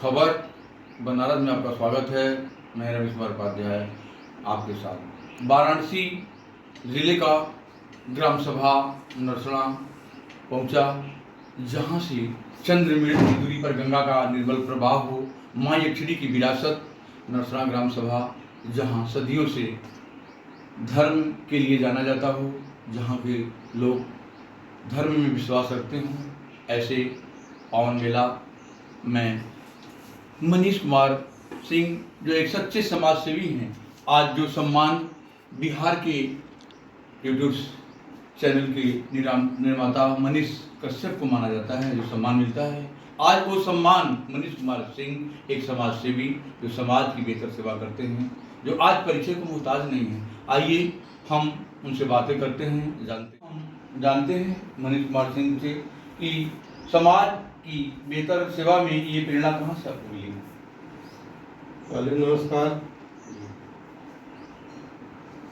खबर बनारस में आपका स्वागत है। मैं रमेश कुमार उपाध्याय आपके साथ। वाराणसी जिले का ग्राम सभा नरसड़ा पहुंचा, जहां से चंद्र मील की दूरी पर गंगा का निर्मल प्रवाह हो। माँ यक्षिणी की विरासत नरसड़ा ग्राम सभा, जहां सदियों से धर्म के लिए जाना जाता हो, जहां के लोग धर्म में विश्वास रखते हों, ऐसे पावन मेला में मनीष कुमार सिंह, जो एक सच्चे समाज सेवी हैं, आज जो सम्मान बिहार के यूट्यूब चैनल के निर्माता मनीष कश्यप को माना जाता है, जो सम्मान मिलता है, आज वो सम्मान मनीष कुमार सिंह, एक समाज सेवी जो समाज की बेहतर सेवा करते हैं, जो आज परिचय को मुहताज नहीं है। आइए हम उनसे बातें करते हैं, जानते हैं मनीष कुमार सिंह से कि समाज की बेहतर सेवा में ये प्रेरणा कहाँ से आपको मिली। पहले नमस्कार,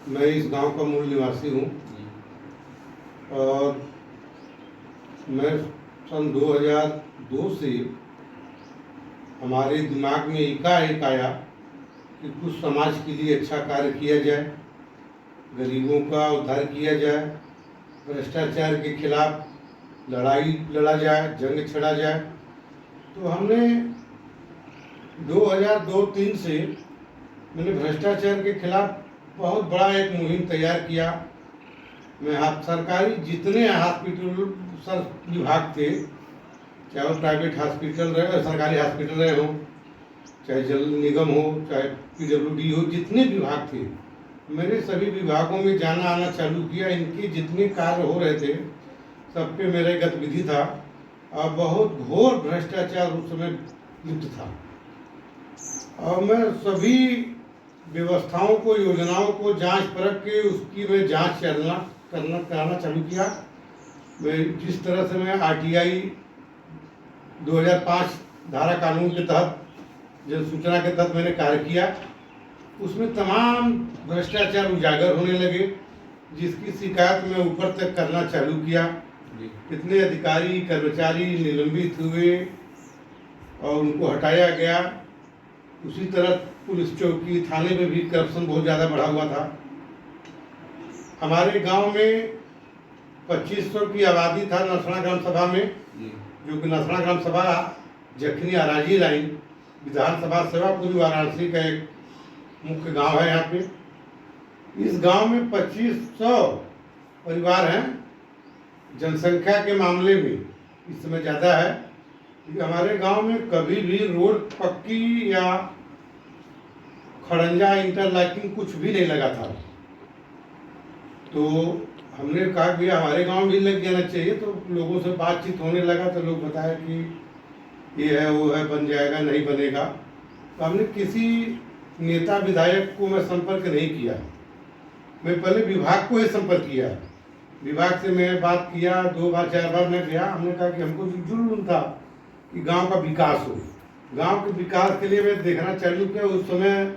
मैं इस गांव का मूल निवासी हूँ और मैं सन 2002 से हमारे दिमाग में एकाएक आया कि कुछ समाज के लिए अच्छा कार्य किया जाए, गरीबों का उद्धार किया जाए, भ्रष्टाचार के खिलाफ लड़ाई लड़ा जाए, जंग छड़ा जाए। तो हमने 2002-03 से मैंने भ्रष्टाचार के खिलाफ बहुत बड़ा एक मुहिम तैयार किया। मैं सरकारी जितने हॉस्पिटल विभाग थे, चाहे वो प्राइवेट हॉस्पिटल रहे, सरकारी हॉस्पिटल रहे हो, चाहे जल निगम हो, चाहे PWD हो, जितने विभाग थे, मैंने सभी विभागों में जाना आना चालू किया। इनके जितने कार्य हो रहे थे सब पे मेरा गतिविधि था और बहुत घोर भ्रष्टाचार उस समय लिप्त था। और मैं सभी व्यवस्थाओं को, योजनाओं को जांच परख के उसकी मैं जांच कराना चालू किया। मैं जिस तरह से मैं RTI 2005 धारा कानून के तहत, जन सूचना के तहत मैंने कार्य किया, उसमें तमाम भ्रष्टाचार उजागर होने लगे, जिसकी शिकायत मैं ऊपर तक करना चालू किया। कितने अधिकारी कर्मचारी निलंबित हुए और उनको हटाया गया। उसी तरह पुलिस चौकी, थाने में भी करप्शन बहुत ज़्यादा बढ़ा हुआ था। हमारे गांव में 2500 की आबादी था नरसड़ा ग्राम सभा में, जो कि नरसड़ा ग्राम सभा जखनी अराजी लाइन विधानसभा सेवापुरी वाराणसी का एक मुख्य गांव है। यहाँ पे इस गांव में 2500 परिवार हैं। जनसंख्या के मामले में इस समय ज़्यादा है, क्योंकि हमारे गांव में कभी भी रोड पक्की या खड़ंजा इंटरलॉकिंग कुछ भी नहीं लगा था। तो हमने कहा कि हमारे गांव में भी लग जाना चाहिए। तो लोगों से बातचीत होने लगा तो लोग बताए कि ये है, वो है, बन जाएगा, नहीं बनेगा। तो हमने किसी नेता विधायक को मैं संपर्क नहीं किया, मैं पहले विभाग को ही संपर्क किया। विभाग से मैं बात किया, 2 बार 4 बार मैं गया। हमने कहा कि हमको जुर्म था कि गांव का विकास हो। गांव के विकास के लिए मैं देखना चालू किया। उस समय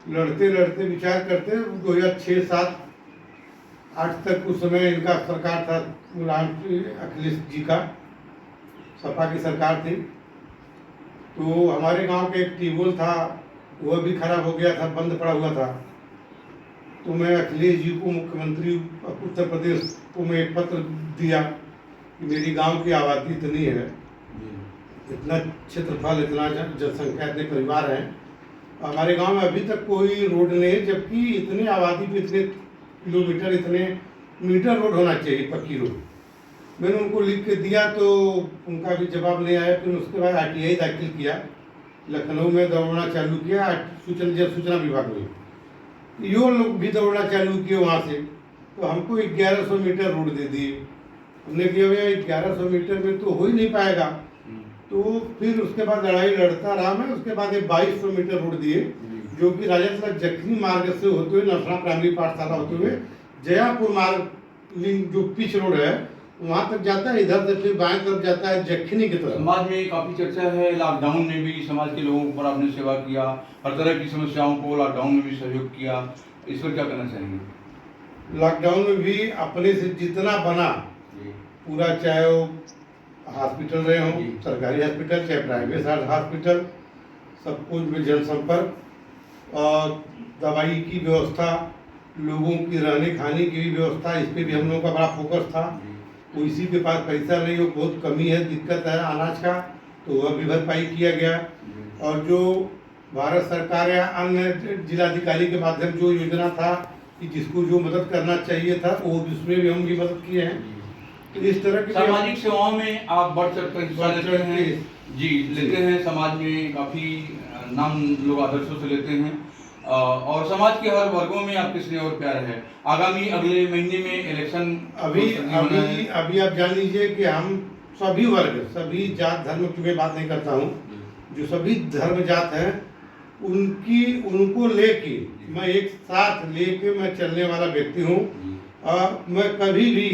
लड़ते लड़ते विचार करते 2006, 7, 8 तक उस समय इनका सरकार था, अखिलेश जी का, सपा की सरकार थी। तो हमारे गांव के एक ट्यूबवेल था, वह भी खराब हो गया था, बंद पड़ा हुआ था। तो मैं अखिलेश जी को, मुख्यमंत्री उत्तर प्रदेश को मैं एक पत्र दिया कि मेरी गांव की आबादी इतनी है, इतना क्षेत्रफल, इतना जनसंख्या, इतने परिवार हैं, हमारे गांव में अभी तक कोई रोड नहीं है, जबकि इतनी आबादी पे इतने किलोमीटर, इतने मीटर रोड होना चाहिए, पक्की रोड। मैंने उनको लिख के दिया तो उनका भी जवाब नहीं आया। फिर उसके बाद RTI दाखिल किया, लखनऊ में दौड़ना चालू किया, सूचना विभाग में यो लोग भी दौड़ना चालू किए वहाँ से। तो हमको 1100 मीटर रोड दे दिए। हमने किया भैया 1100 मीटर में तो हो ही नहीं पाएगा। तो फिर उसके बाद लड़ाई लड़ता रहा मैं। उसके बाद 2200 मीटर रोड दिए, जो कि राजेंद्र जखनी मार्ग से होते हुए, नरसड़ा प्राइमरी पाठशाला होते हुए जयापुर मार्ग लिंक जो पिच रोड है वहाँ तक जाता है। इधर से फिर बाएं तरफ जाता है जखनी की तरफ। समाज में काफ़ी चर्चा है, लॉकडाउन में भी समाज के लोगों पर आपने सेवा किया, हर तरह की समस्याओं को लॉकडाउन में भी सहयोग किया, इस पर क्या करना चाहेंगे। लॉकडाउन में भी अपने से जितना बना पूरा, चाहे वो हॉस्पिटल रहे हों, सरकारी हॉस्पिटल चाहे प्राइवेट हॉस्पिटल, सब कुछ में जनसंपर्क और दवाई की व्यवस्था, लोगों की रहने खाने की भी व्यवस्था, इस पर भी हम लोगों का बड़ा फोकस था। किसी के पास पैसा नहीं हो, बहुत कमी है, दिक्कत है अनाज का, तो वह भी भरपाई किया गया। और जो भारत सरकार या अन्य जिलाधिकारी के माध्यम जो योजना था कि जिसको जो मदद करना चाहिए था वो उसमें भी हम भी मदद किए हैं। तो इस तरह की सामाजिक सेवाओं में आप बढ़ चढ़ कर हिस्सा लेते हैं जी, लेते हैं। समाज में काफ़ी नाम लोग आदर्शों से लेते हैं और समाज के हर वर्गों में आपके स्नेह और प्यार है। आगामी अगले महीने में इलेक्शन अभी आप जान लीजिए कि हम सभी वर्ग, सभी जात धर्म की मैं बात नहीं करता हूँ, जो सभी धर्म जात हैं उनको लेके मैं एक साथ लेके मैं चलने वाला व्यक्ति हूँ। और मैं कभी भी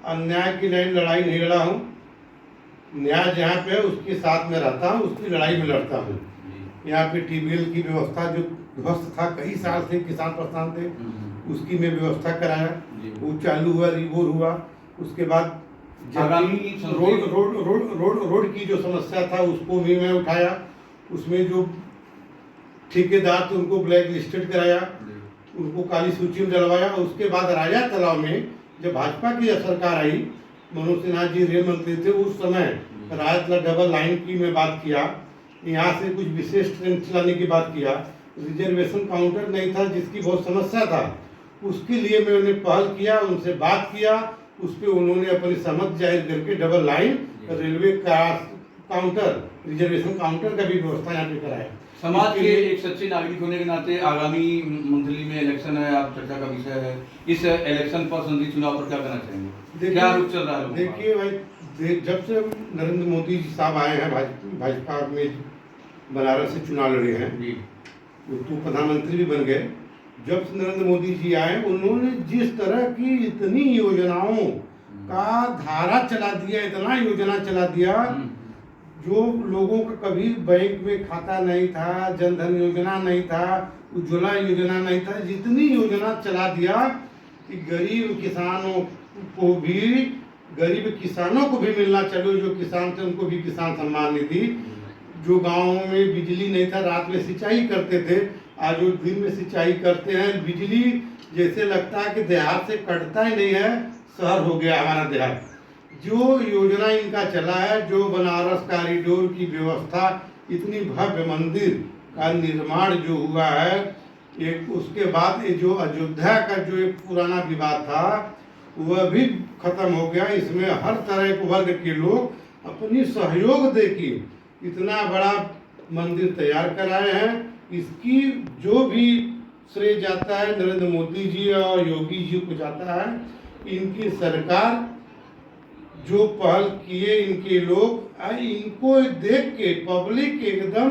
अन्याय की लड़ाई नहीं लड़ा हूँ। न्याय जहाँ पे है उसके साथ में रहता हूँ, उसकी लड़ाई में लड़ता हूँ। यहाँ पे ट्यूबवेल की व्यवस्था जो ध्वस्त था, कई साल से किसान परेशान थे, उसकी मैं व्यवस्था कराया, वो चालू हुआ, रिवोर हुआ। उसके बाद रोड की जो समस्या था उसको भी मैं उठाया, उसमें जो ठेकेदार थे उनको ब्लैक लिस्टेड कराया, उनको काली सूची में डलवाया। उसके बाद राजा तालाब में जब भाजपा की सरकार आई, मनोज सिन्हा जी रेल मंत्री थे, उस समय राजा तालाब डबल लाइन की मैं बात किया, यहाँ से कुछ विशेष ट्रेन चलाने की बात किया। रिजर्वेशन काउंटर नहीं था जिसकी बहुत समस्या था, उसके लिए मैंने पहल किया, उनसे बात किया, उस पर उन्होंने अपनी सहमति जाहिर करके डबल लाइन रेलवे का काउंटर, रिजर्वेशन काउंटर का भी व्यवस्था यहाँ पे कराया। समाज के एक सच्चे नागरिक होने के नाते आगामी मंथली में इलेक्शन है, आप चर्चा का विषय है। इस इलेक्शन पर संसदीय चुनाव पर क्या कहना चाहेंगे, क्या रुख चल रहा है? देखिए भाई, जब से नरेंद्र मोदी जी साहब आए हैं भाजपा में, बनारस से चुनाव लड़े हैं, तो प्रधानमंत्री भी बन गए। जब से नरेंद्र मोदी जी आए, उन्होंने जिस तरह की इतनी योजनाओं का धारा चला दिया, इतना योजना चला दिया, जो लोगों का कभी बैंक में खाता नहीं था, जनधन योजना नहीं था, उज्ज्वला योजना नहीं था, जितनी योजना चला दिया कि गरीब किसानों को भी मिलना चाहिए। जो किसान थे उनको भी किसान सम्मान निधि, जो गाँव में बिजली नहीं था, रात में सिंचाई करते थे, आज वो दिन में सिंचाई करते हैं। बिजली जैसे लगता है कि देहात से कटता ही नहीं है, शहर हो गया हमारा देहात। जो योजना इनका चला है, जो बनारस कॉरिडोर की व्यवस्था, इतनी भव्य मंदिर का निर्माण जो हुआ है, एक उसके बाद ये जो अयोध्या का जो एक पुराना विवाद था वह भी खत्म हो गया। इसमें हर तरह के वर्ग के लोग अपनी सहयोग देके इतना बड़ा मंदिर तैयार कराए हैं। इसकी जो भी श्रेय जाता है नरेंद्र मोदी जी और योगी जी को जाता है। इनकी सरकार जो पहल किए, इनके लोग इनको देख के पब्लिक एकदम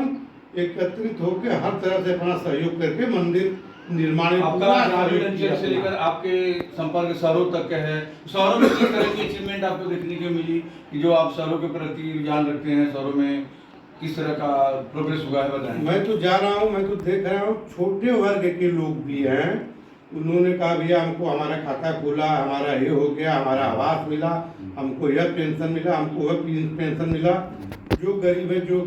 एकत्रित होकर हर तरह से अपना सहयोग करके मंदिर निर्माण आपका ग्रामीण अंचल से लेकर आपके संपर्क शहरों तक का है। शहरों में किस तरह की अचीवमेंट आपको देखने को मिली कि जो आप शहरों के प्रति रुझान रखते हैं, शहरों में किस तरह का प्रोग्रेस हुआ है, बताएं। मैं तो जा रहा हूँ, मैं तो देख रहा हूँ, छोटे वर्ग के लोग भी हैं, उन्होंने कहा भैया हमको हमारा खाता खुला, हमारा ये हो गया, हमारा आवास मिला, हमको यह पेंशन मिला, हमको वह पेंशन मिला। जो गरीब है, जो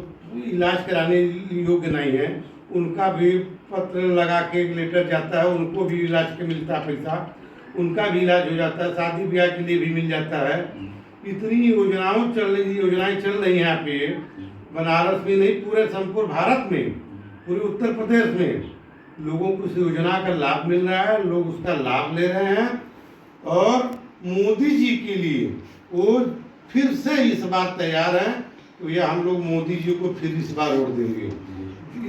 इलाज कराने योग्य नहीं है, उनका भी पत्र लगा के लेटर जाता है, उनको भी इलाज के मिलता है पैसा, उनका भी इलाज हो जाता है, शादी ब्याह के लिए भी मिल जाता है। इतनी योजनाएं चल रही हैं यहाँ पे, बनारस में नहीं, पूरे संपूर्ण भारत में, पूरे उत्तर प्रदेश में लोगों को इस योजना का लाभ मिल रहा है, लोग उसका लाभ ले रहे हैं। और मोदी जी के लिए वो फिर से इस बार तैयार है, तो ये हम लोग मोदी जी को फिर इस बार वोट देंगे,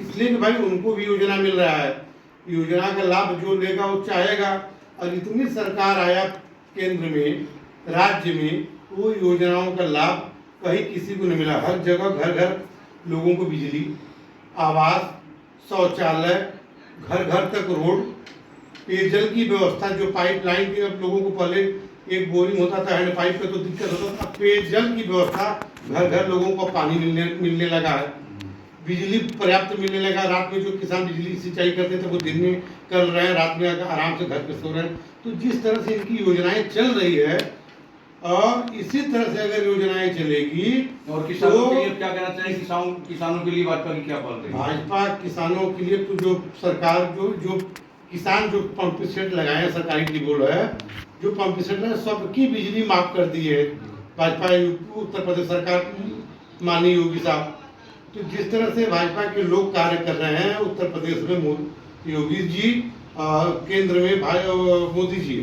इसलिए कि भाई उनको भी योजना मिल रहा है। योजना का लाभ जो लेगा वो चाहेगा। और इतनी सरकार आया केंद्र में, राज्य में, वो योजनाओं का लाभ कहीं किसी को नहीं मिला। हर जगह घर घर लोगों को बिजली, आवास, शौचालय, घर घर तक रोड, पेयजल की व्यवस्था, जो पाइपलाइन की, अब लोगों को पहले एक बोरिंग होता था, हैंड पाइप का तो दिक्कत होता था, पेयजल की व्यवस्था, घर घर लोगों को पानी मिलने लगा है, बिजली पर्याप्त मिलने लगा। रात में जो किसान बिजली सिंचाई करते थे वो दिन में कर रहे हैं, रात में आराम से घर पे सो रहे हैं। तो जिस तरह से इनकी योजनाएं चल रही है, और इसी तरह से अगर योजनाएं चलेगी और किसानों तो के लिए क्या कहना चाहिए? किसानों के लिए भाजपा की क्या पहल रही? भाजपा किसानों के लिए तो जो सरकार जो किसान जो पंप सेट लगाए हैं, सरकारी टिबोल है, जो पंप सेट है सबकी बिजली माफ कर दी है भाजपा उत्तर प्रदेश सरकार माननीय योगी साहब। तो जिस तरह से भाजपा के लोग कार्य कर रहे हैं उत्तर प्रदेश में योगी जी, केंद्र में मोदी जी,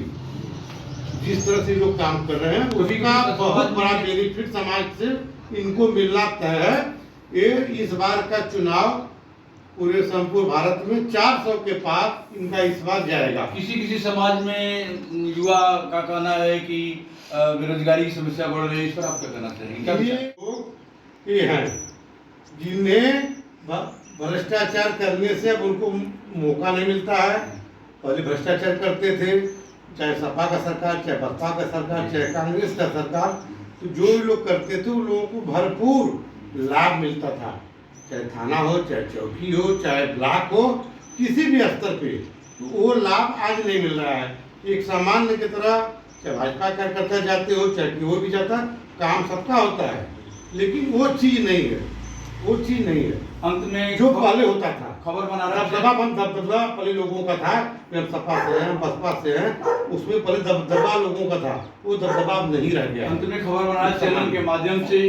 जिस तरह से लोग काम कर रहे हैं उसका बहुत बड़ा बेनिफिट समाज से इनको मिलना तय है। ये इस बार का चुनाव पूरे संपूर्ण भारत में 400 के पार इनका इस बार जाएगा। किसी समाज में युवा का कहना है कि बेरोजगारी की समस्या बढ़ रही है, इस पर आप क्या कहना चाहेंगे? क्या ये लोग ये हैं जिन्हें भ्रष्टाचार करने से अब उनको मौका नहीं मिलता है। पहले भ्रष्टाचार करते थे, चाहे सपा का सरकार, चाहे बसपा का सरकार, चाहे कांग्रेस का सरकार, तो जो भी लोग करते थे उन लोगों को भरपूर लाभ मिलता था, चाहे थाना हो, चाहे चौकी हो, चाहे ब्लॉक हो, किसी भी स्तर पे। तो वो लाभ आज नहीं मिल रहा है। एक सामान्य की तरह चाहे भाजपा कार्यकर्ता जाते हो, चाहे वो भी जाता, काम सबका होता है, लेकिन वो चीज नहीं है, वो चीज नहीं है अंत में जो पहले होता था। खबर बना रहा दबदबा पहले लोगों का था, हम सपा से हैं, बसपा से हैं, उसमें पहले दबदबा लोगों का था, वो दबदबा अब नहीं रह गया। अंत में खबर बनाया चैनल के माध्यम से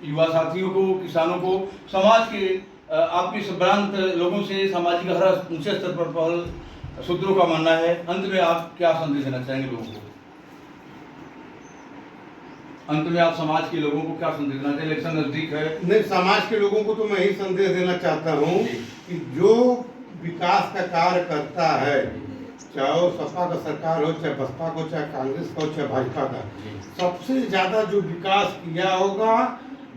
युवा साथियों को, किसानों को, समाज के आपके संभ्रांत लोगों से सामाजिक हर ऊंचे स्तर पर पहल सूत्रों का मानना है। अंत में आप क्या संदेश देना चाहेंगे लोगों को? अंत में आप समाज के लोगों को क्या संदेश देना चाहिए? इलेक्शन नजदीक है। नहीं, समाज के लोगों को तो मैं यही संदेश देना चाहता हूँ कि जो विकास का कार्य करता है, चाहे वो सपा का सरकार हो, चाहे बसपा को, चाहे कांग्रेस का हो, चाहे भाजपा का, सबसे ज्यादा जो विकास किया होगा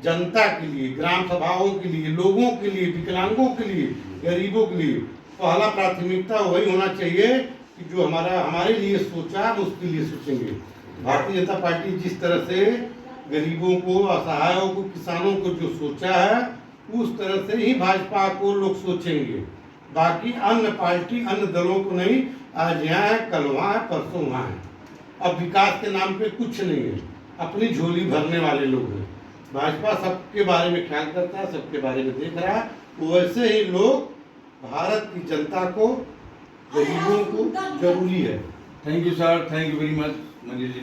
जनता के लिए, ग्राम सभाओं के लिए, लोगों के लिए, विकलांगों के लिए, गरीबों के लिए पहला प्राथमिकता वही होना चाहिए कि जो हमारे लिए सोचा हम उसके लिए सोचेंगे। भारतीय जनता पार्टी जिस तरह से गरीबों को, असहायों को, किसानों को जो सोचा है उस तरह से ही भाजपा को लोग सोचेंगे। बाकी अन्य पार्टी, अन्य दलों को नहीं, आज यहाँ है, कल वहाँ है, परसों वहाँ है। अब विकास के नाम पे कुछ नहीं है, अपनी झोली भरने वाले लोग हैं। भाजपा सबके बारे में ख्याल करता है, सबके बारे में देख रहा है, वैसे ही लोग भारत की जनता को, गरीबों को जरूरी है। Thank you sir, thank you very much मंजिल जी।